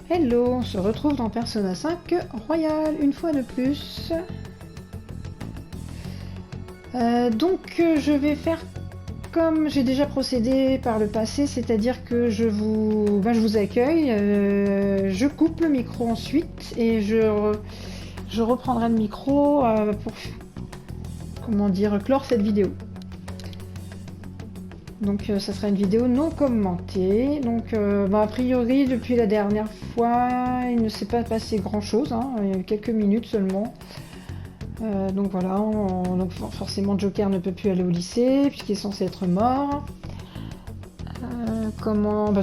Hello, on se retrouve dans Persona 5 Royal, une fois de plus. Je vais faire comme j'ai déjà procédé par le passé, c'est-à-dire que je vous accueille, je coupe le micro ensuite et je reprendrai le micro pour clore cette vidéo. Donc ça sera une vidéo non commentée. Donc a priori depuis la dernière fois il ne s'est pas passé grand chose, hein, il y a eu quelques minutes seulement. Donc voilà, forcément Joker ne peut plus aller au lycée puisqu'il est censé être mort.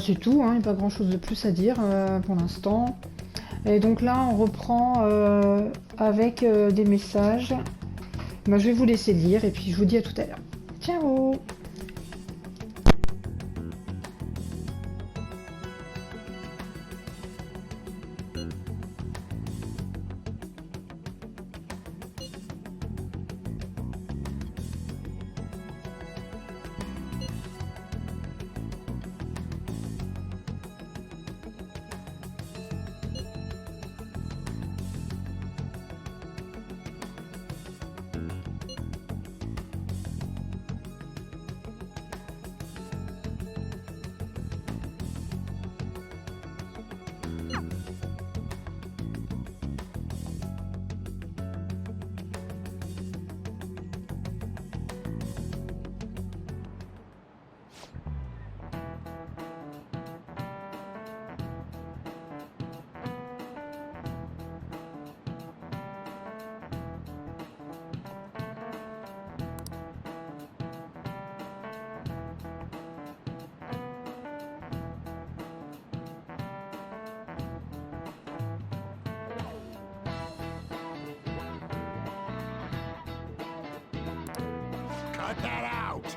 C'est tout, hein, il n'y a pas grand chose de plus à dire pour l'instant. Et donc là on reprend avec des messages. Je vais vous laisser lire et puis je vous dis à tout à l'heure. Ciao! Cut that out!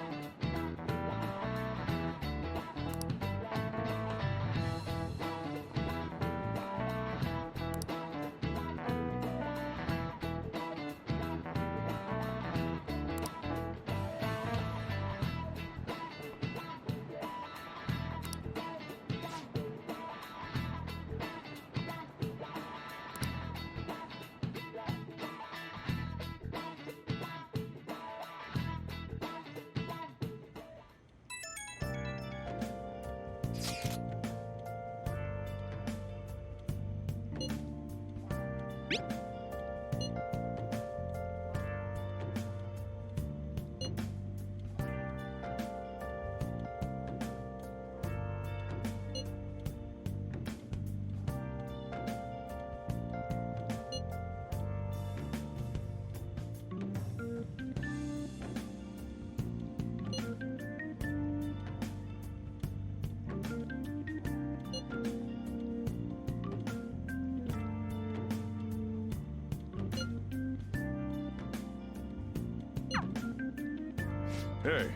Hey.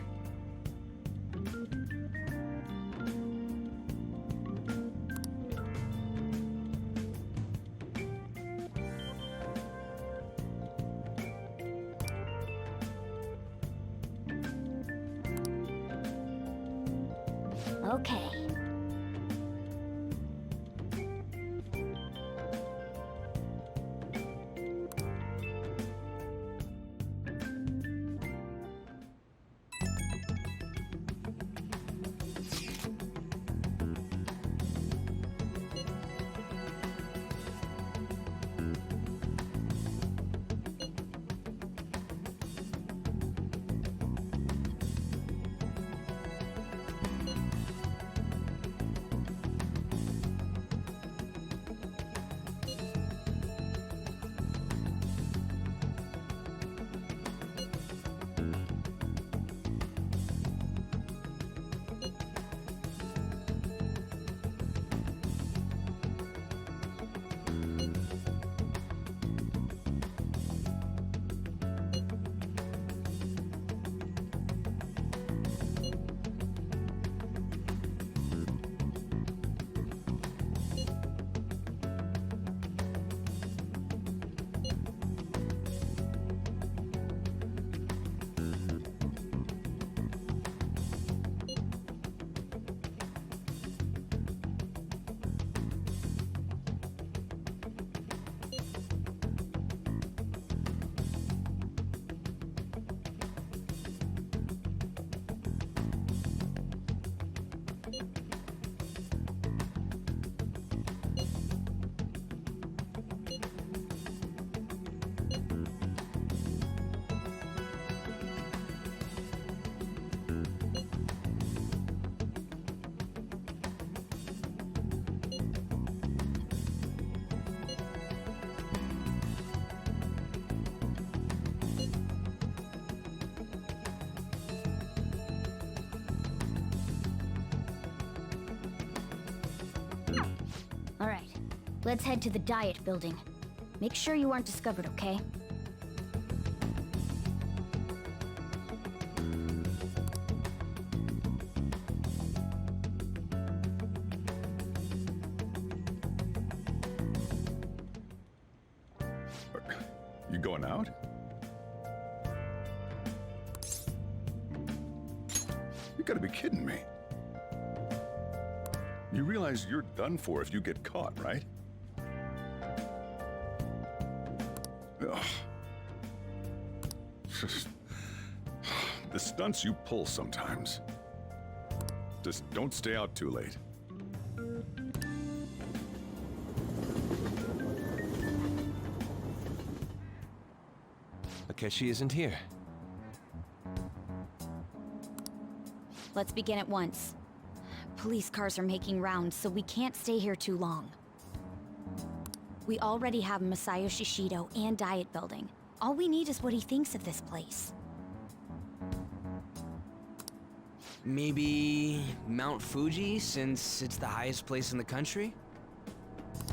Okay. Alright, let's head to the Diet Building. Make sure you aren't discovered, okay? You going out? You gotta be kidding me. You realize you're done for if you get caught, right? Ugh. The stunts you pull sometimes. Just don't stay out too late. Akechi isn't here. Let's begin at once. Police cars are making rounds, so we can't stay here too long. We already have Masayoshi Shido and Diet Building. All we need is what he thinks of this place. Maybe Mount Fuji, since it's the highest place in the country?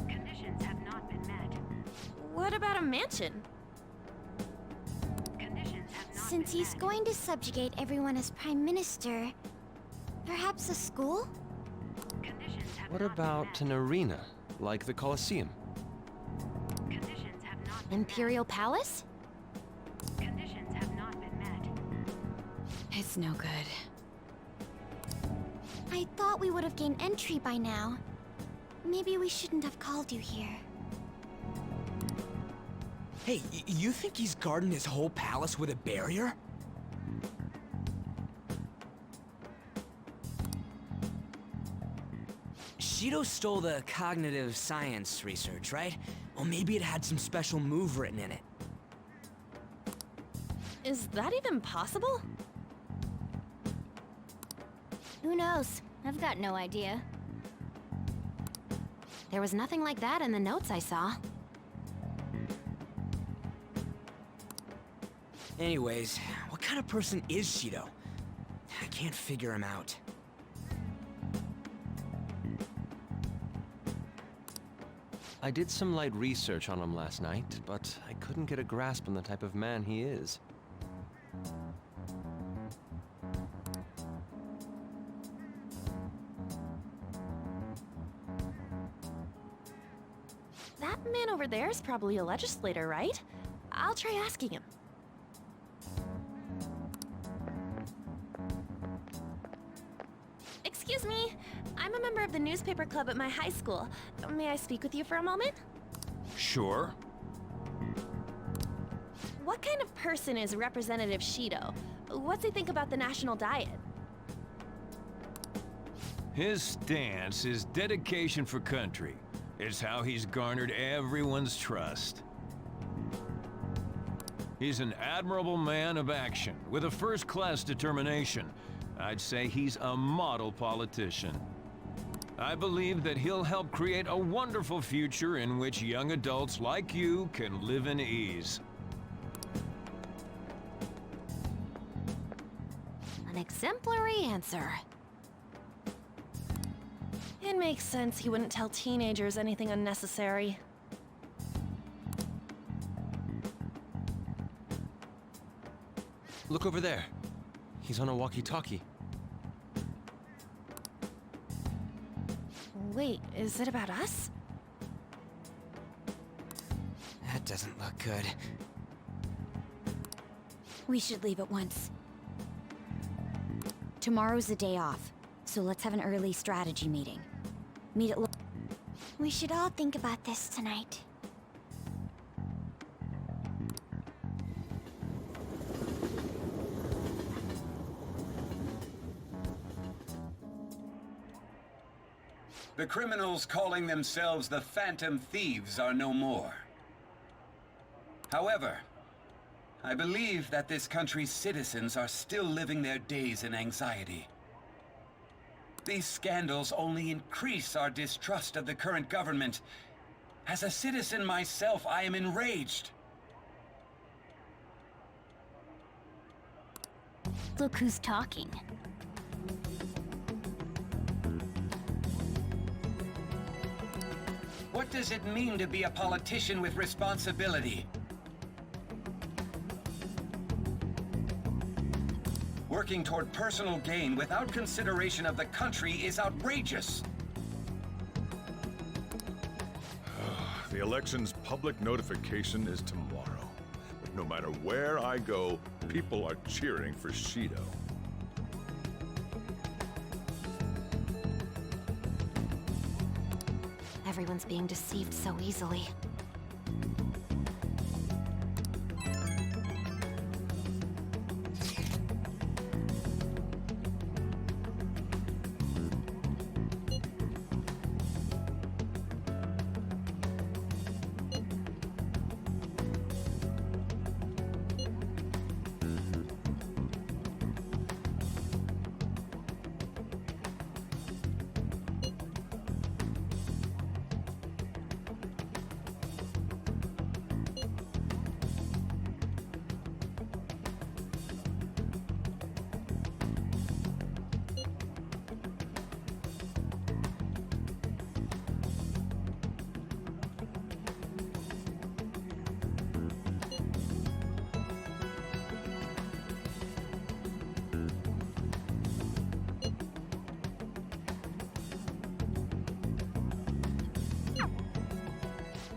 Conditions have not been met. What about a mansion? Conditions have not Since been he's met. going to subjugate everyone as Prime Minister, perhaps a school? Conditions have What not about been an arena, like the Colosseum? met. Conditions have not been Imperial Palace? met. Conditions have not been met. It's no good. I thought we would have gained entry by now. Maybe we shouldn't have called you here. Hey, you think he's guarding his whole palace with a barrier? Shido stole the cognitive science research, right? Well, maybe it had some special move written in it. Is that even possible? Who knows? I've got no idea. There was nothing like that in the notes I saw. Anyways, what kind of person is Shido? I can't figure him out. I did some light research on him last night, but I couldn't get a grasp on the type of man he is. That man over there is probably a legislator, right? I'll try asking him. Excuse me, I'm a member of the newspaper club at my high school. May I speak with you for a moment? Sure. What kind of person is Representative Shido? What's he think about the national diet? His stance is dedication for country. It's how he's garnered everyone's trust. He's an admirable man of action, with a first-class determination. I'd say he's a model politician. I believe that he'll help create a wonderful future in which young adults like you can live in ease. An exemplary answer. It makes sense he wouldn't tell teenagers anything unnecessary. Look over there. He's on a walkie-talkie. Wait, is it about us? That doesn't look good. We should leave at once. Tomorrow's the day off, so let's have an early strategy meeting. Meet at We should all think about this tonight. The criminals calling themselves the Phantom Thieves are no more. However, I believe that this country's citizens are still living their days in anxiety. These scandals only increase our distrust of the current government. As a citizen myself, I am enraged. Look who's talking. What does it mean to be a politician with responsibility? Working toward personal gain without consideration of the country is outrageous. The election's public notification is tomorrow. But no matter where I go, people are cheering for Shido. Everyone's being deceived so easily.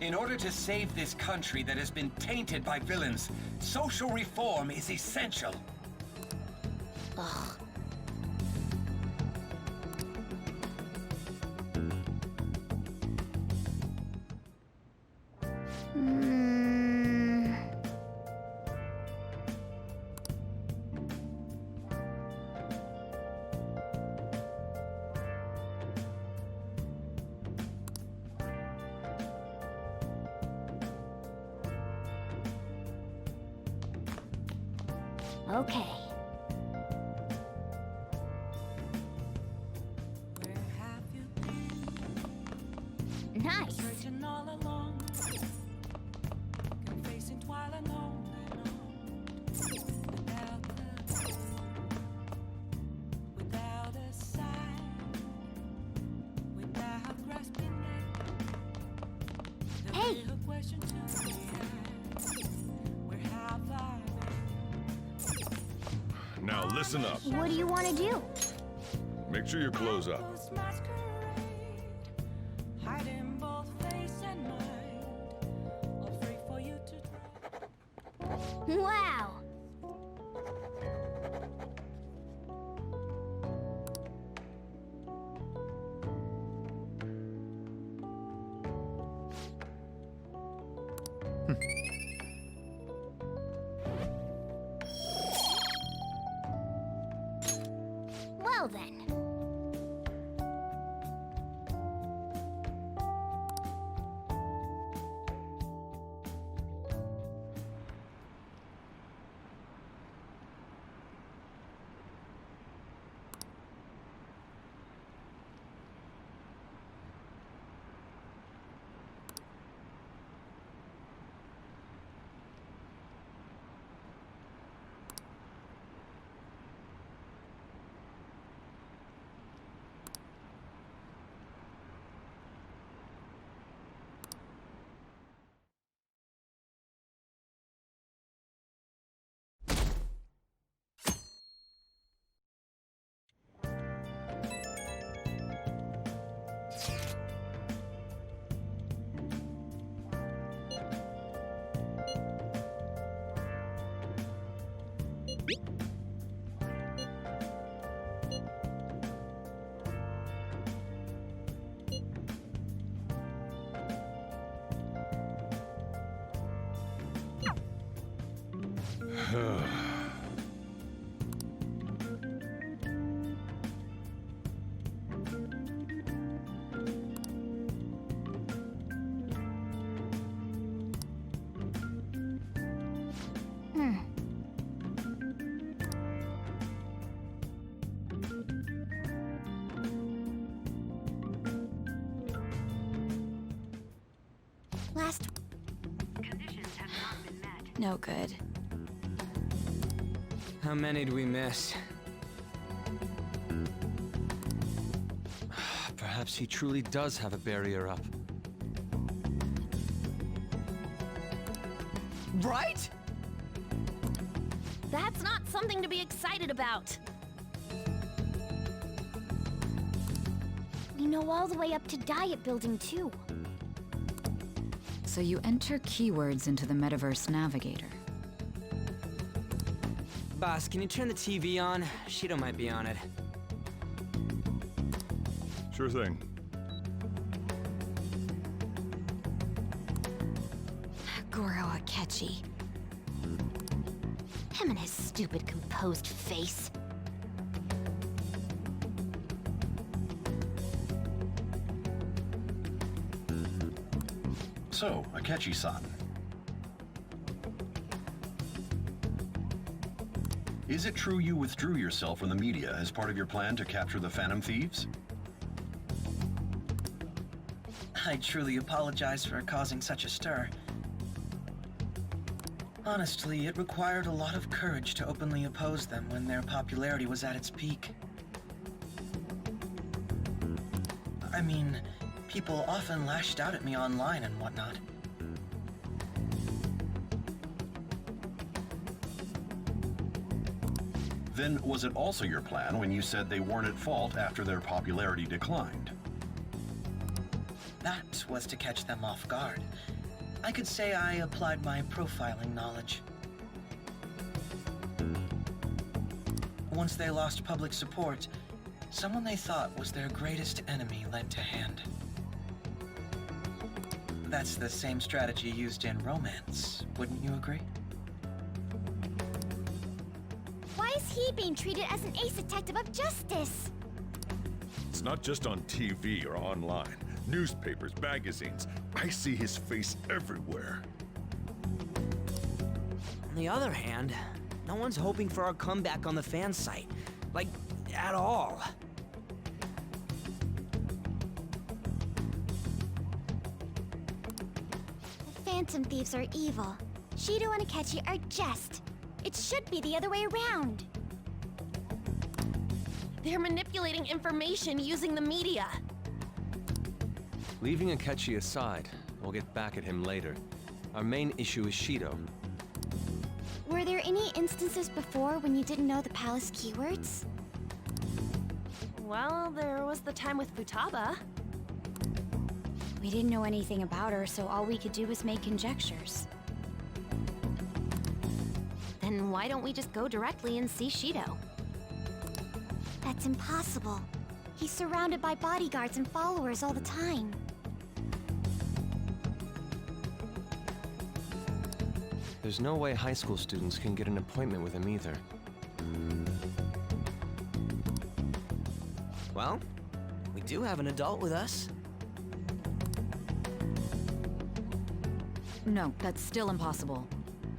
In order to save this country that has been tainted by villains, social reform is essential. Ugh. Okay. Nice. Hey. Now listen up. What do you want to do? Make sure your clothes up. Wow. Well then. Last. Conditions have not been met. No good. How many do we miss? Perhaps he truly does have a barrier up. Right? That's not something to be excited about. We know all the way up to Diet Building, too. So you enter keywords into the Metaverse Navigator. Boss, can you turn the TV on? Shido might be on it. Sure thing. Goro Akechi. Him and his stupid composed face. So, Akechi-san. Is it true you withdrew yourself from the media as part of your plan to capture the Phantom Thieves? I truly apologize for causing such a stir. Honestly, it required a lot of courage to openly oppose them when their popularity was at its peak. I mean, people often lashed out at me online and whatnot. Then was it also your plan when you said they weren't at fault after their popularity declined? That was to catch them off guard. I could say I applied my profiling knowledge. Once they lost public support, someone they thought was their greatest enemy lent a hand. That's the same strategy used in romance, wouldn't you agree? Why is he being treated as an ace detective of justice? It's not just on TV or online. Newspapers, magazines. I see his face everywhere. On the other hand, no one's hoping for our comeback on the fan site. Like, at all. The Phantom Thieves are evil. Shido and Akechi are just. It should be the other way around. They're manipulating information using the media. Leaving Akechi aside, we'll get back at him later. Our main issue is Shido. Were there any instances before when you didn't know the palace keywords? Well, there was the time with Futaba. We didn't know anything about her, so all we could do was make conjectures. Then why don't we just go directly and see Shido? That's impossible. He's surrounded by bodyguards and followers all the time. There's no way high school students can get an appointment with him either. Well, we do have an adult with us. No, that's still impossible.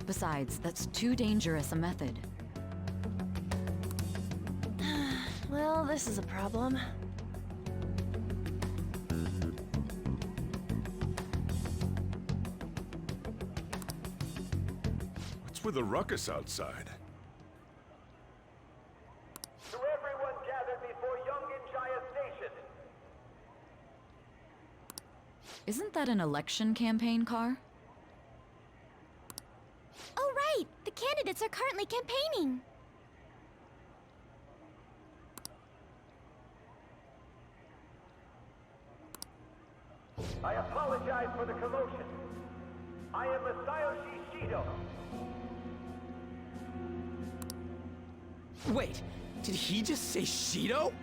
Besides, that's too dangerous a method. Well, this is a problem. What's with the ruckus outside? To everyone gathered before Yonginjaya Station. Isn't that an election campaign car? Oh, right! The candidates are currently campaigning! I apologize for the commotion. I am Masayoshi Shido. Wait, did he just say Shido?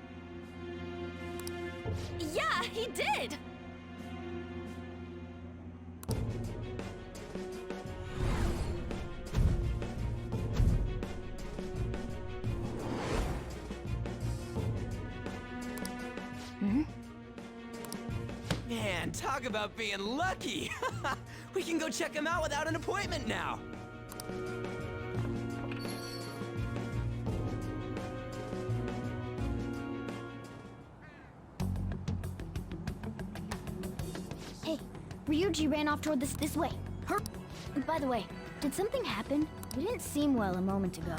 Yeah, he did! Man, talk about being lucky! We can go check him out without an appointment now! Hey, Ryuji ran off toward this way. Hurry! By the way, did something happen? You didn't seem well a moment ago.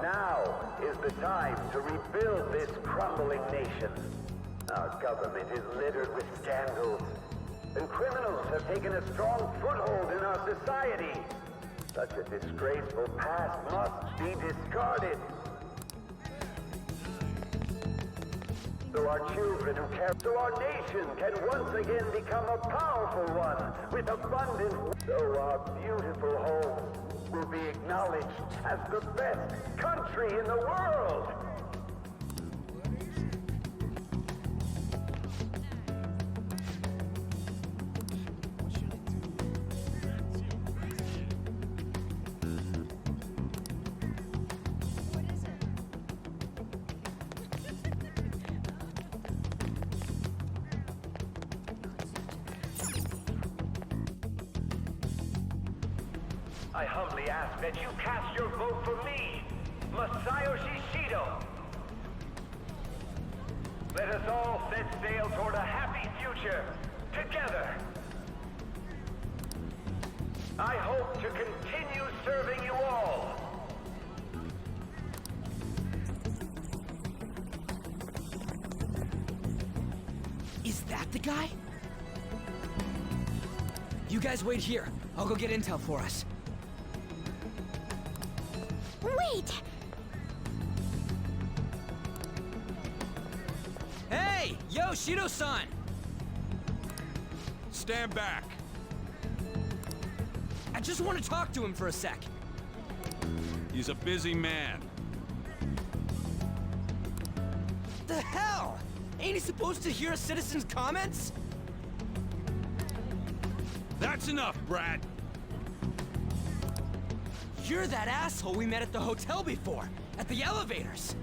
Now is the time to rebuild this crumbling nation. Our government is littered with scandals, and criminals have taken a strong foothold in our society. Such a disgraceful past must be discarded. So our children who care, so our nation can once again become a powerful one with abundant. So our beautiful home will be acknowledged as the best country in the world. I humbly ask that you cast your vote for me, Masayoshi Shido. Let us all set sail toward a happy future, together. I hope to continue serving you all. Is that the guy? You guys wait here. I'll go get intel for us. Wait! Hey! Yo, Shido-san! Stand back. I just want to talk to him for a sec. He's a busy man. The hell? Ain't he supposed to hear a citizen's comments? That's enough, Brad. You're that asshole we met at the hotel before, at the elevators.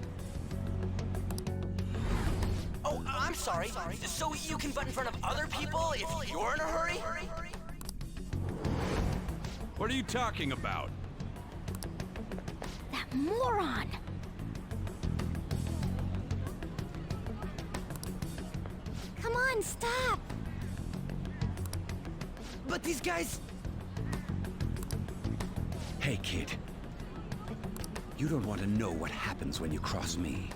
Oh, I'm sorry. So you can butt in front of other people if you're in a hurry? What are you talking about? That moron! Come on, stop! But these guys... Hey, kid. You don't want to know what happens when you cross me.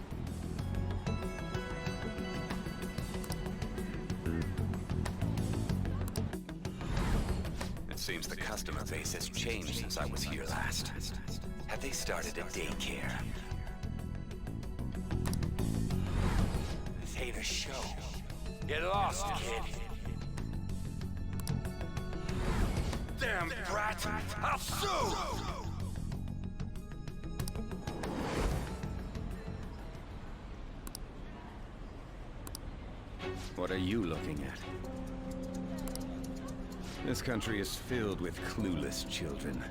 It seems the customer base has changed since I was here last. Have they started a daycare? This ain't a show. Get lost, kid. Damn brat! I'll sue! What are you looking at? This country is filled with clueless children.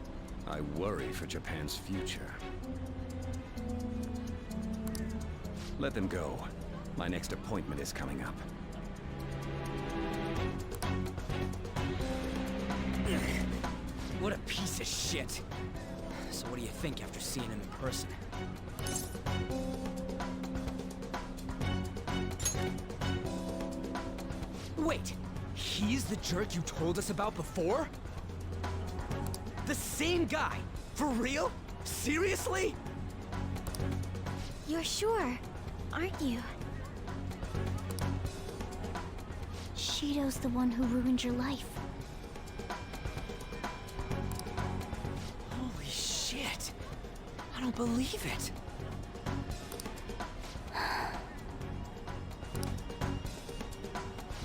I worry for Japan's future. Let them go. My next appointment is coming up. What a piece of shit. So what do you think after seeing him in person? Wait, he's the jerk you told us about before? The same guy? For real? Seriously? You're sure, aren't you? Shido's the one who ruined your life. Holy shit. I don't believe it.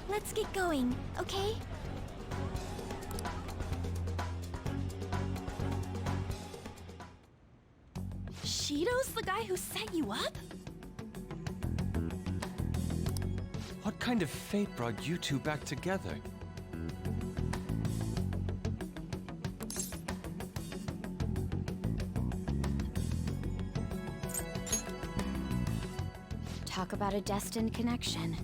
Let's get going, okay? Shido's the guy who set you up? What kind of fate brought you two back together? Talk about a destined connection.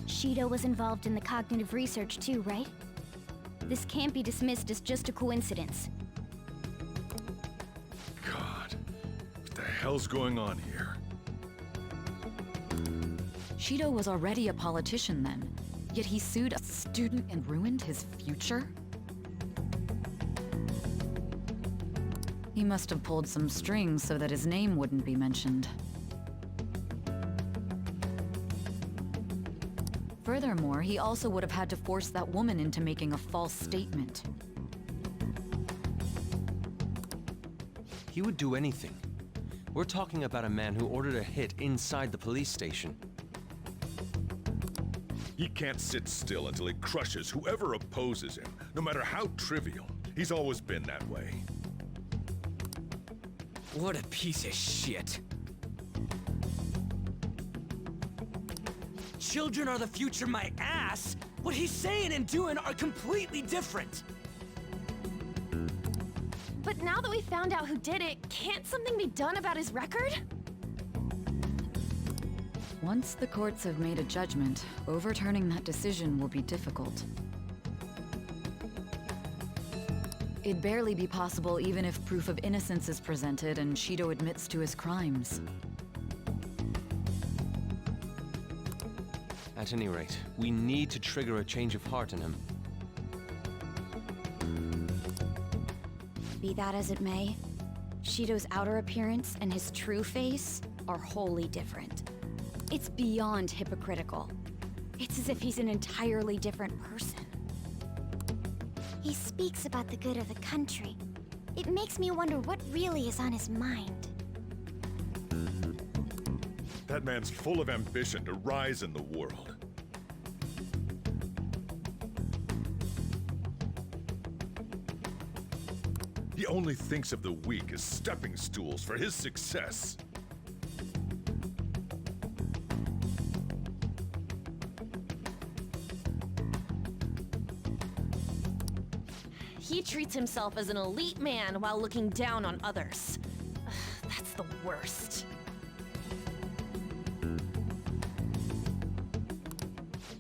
Shido was involved in the cognitive research too, right? This can't be dismissed as just a coincidence. God, what the hell's going on here? Shido was already a politician then, yet he sued a student and ruined his future? He must have pulled some strings so that his name wouldn't be mentioned. Furthermore, he also would have had to force that woman into making a false statement. He would do anything. We're talking about a man who ordered a hit inside the police station. He can't sit still until he crushes whoever opposes him, no matter how trivial. He's always been that way. What a piece of shit. Children are the future, my ass! What he's saying and doing are completely different! But now that we found out who did it, can't something be done about his record? Once the courts have made a judgment, overturning that decision will be difficult. It'd barely be possible even if proof of innocence is presented and Shido admits to his crimes. At any rate, we need to trigger a change of heart in him. Be that as it may, Shido's outer appearance and his true face are wholly different. It's beyond hypocritical. It's as if he's an entirely different person. He speaks about the good of the country. It makes me wonder what really is on his mind. That man's full of ambition to rise in the world. He only thinks of the weak as stepping stools for his success. He treats himself as an elite man while looking down on others. Ugh, that's the worst.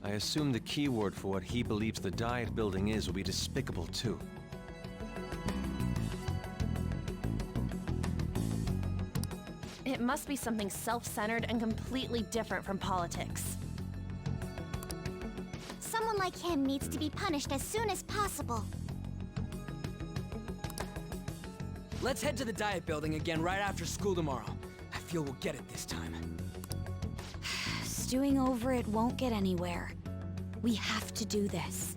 I assume the keyword for what he believes the Diet Building is will be despicable too. It must be something self-centered and completely different from politics. Someone like him needs to be punished as soon as possible. Let's head to the Diet Building again right after school tomorrow. I feel we'll get it this time. Stewing over it won't get anywhere. We have to do this.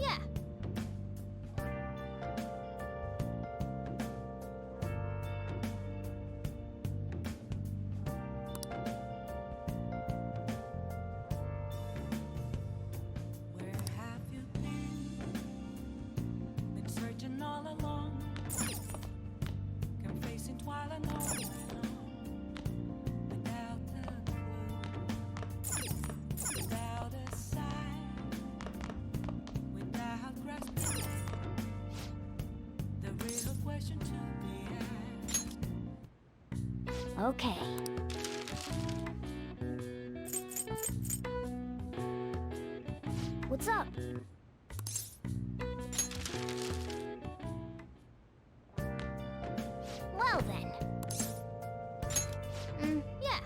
Yeah. Okay. What's up? Well then. Yeah.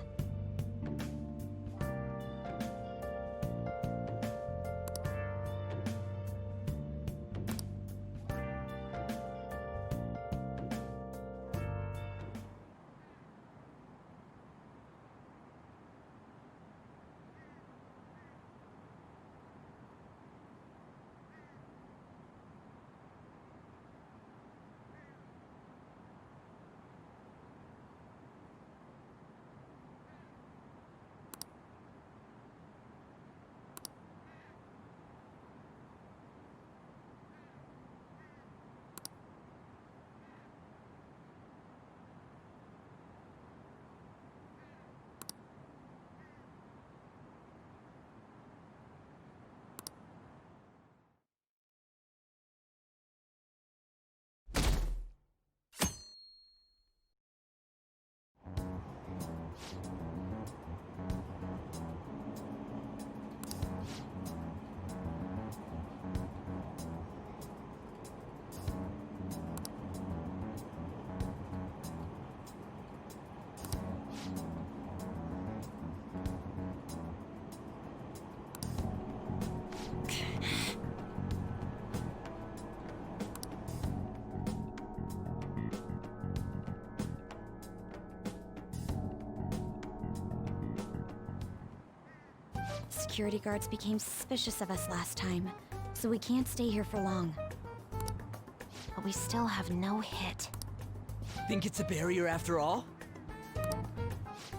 security guards became suspicious of us last time, so we can't stay here for long. But we still have no hit. Think it's a barrier after all?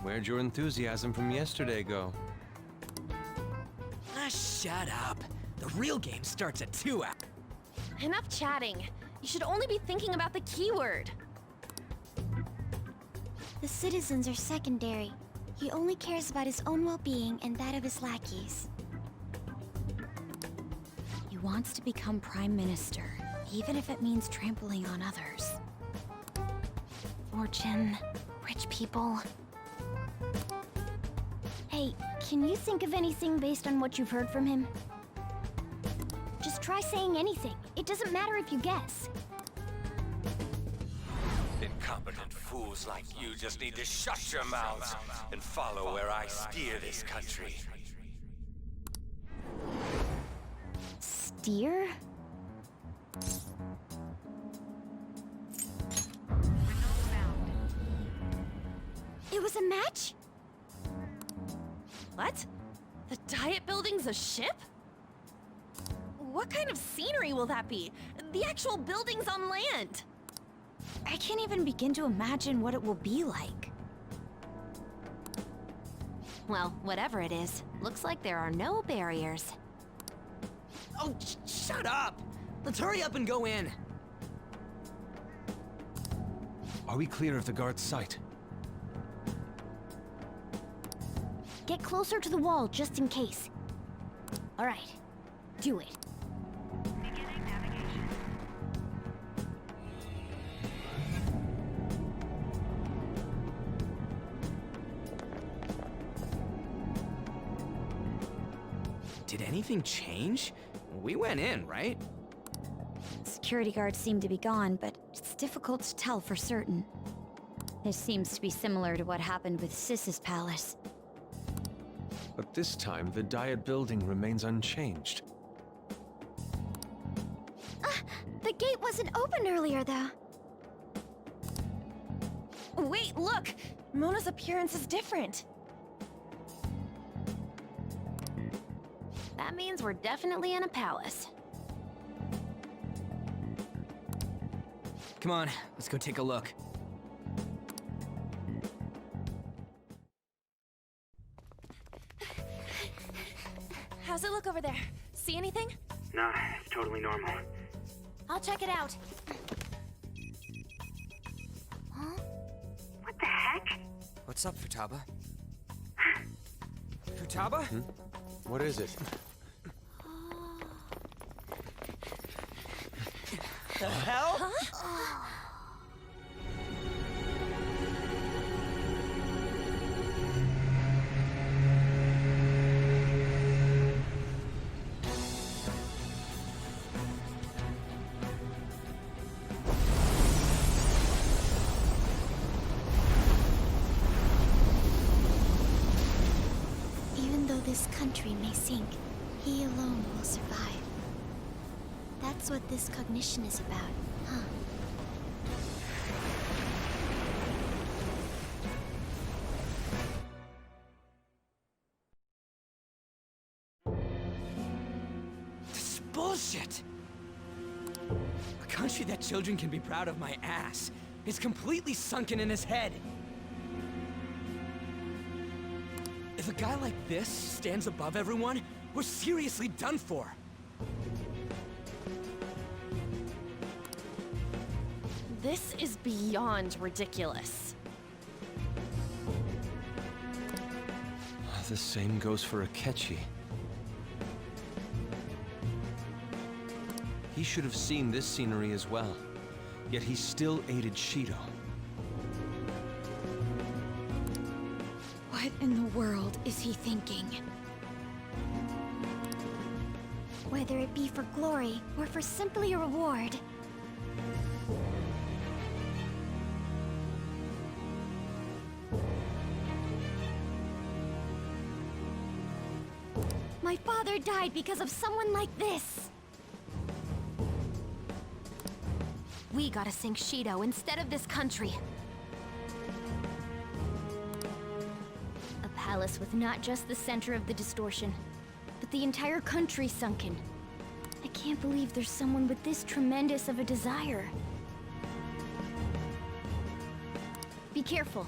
Where'd your enthusiasm from yesterday go? Ah, shut up. The real game starts at 2 hours. Enough chatting. You should only be thinking about the keyword. The citizens are secondary. He only cares about his own well-being and that of his lackeys. He wants to become Prime Minister, even if it means trampling on others. Fortune, rich people. Hey, can you think of anything based on what you've heard from him? Just try saying anything. It doesn't matter if you guess. Incompetent fools like you just need to shut your mouths and follow where I steer this country. Steer? It was a match? What? The Diet Building's a ship? What kind of scenery will that be? The actual building's on land. I can't even begin to imagine what it will be like. Well, whatever it is, looks like there are no barriers. Oh, shut up! Let's hurry up and go in. Are we clear of the guard's sight? Get closer to the wall, just in case. All right, do it. Beginning navigation. Did anything change? We went in, right? Security guards seem to be gone, but it's difficult to tell for certain. This seems to be similar to what happened with Sis's palace. But this time, the Diet Building remains unchanged. The gate wasn't open earlier, though. Wait, look! Mona's appearance is different. That means we're definitely in a palace. Come on, let's go take a look. How's it look over there? See anything? Nah, it's totally normal. I'll check it out. Huh? What the heck? What's up, Futaba? Futaba? What is it? The hell? Huh? Even though this country may sink, he alone will survive. That's what this cognition is about, huh? This is bullshit! A country that children can be proud of my ass is completely sunken in his head. If a guy like this stands above everyone, we're seriously done for. This is beyond ridiculous. The same goes for Akechi. He should have seen this scenery as well, yet he still aided Shido. What in the world is he thinking? Whether it be for glory or for simply a reward. My father died because of someone like this. We gotta sink Shido instead of this country. A palace with not just the center of the distortion, but the entire country's sunken. I can't believe there's someone with this tremendous of a desire. Be careful.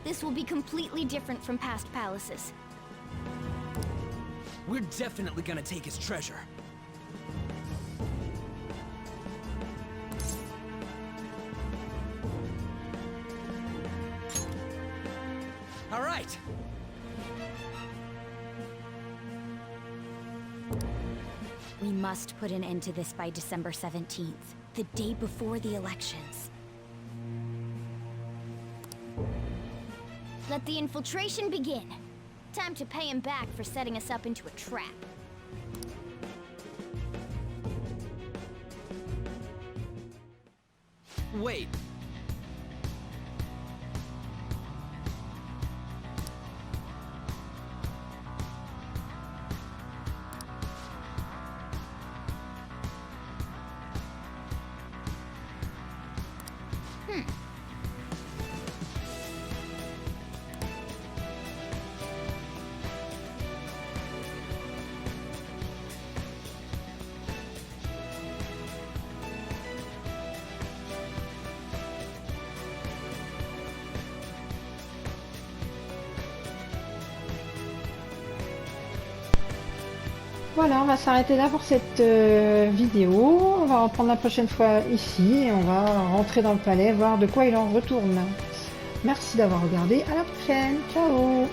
This will be completely different from past palaces. We're definitely gonna take his treasure. All right. We must put an end to this by December 17th, the day before the elections. Let the infiltration begin. Time to pay him back for setting us up into a trap. Wait. Voilà, on va s'arrêter là pour cette vidéo. On va reprendre la prochaine fois ici et on va rentrer dans le palais, voir de quoi il en retourne. Merci d'avoir regardé, à la prochaine, ciao!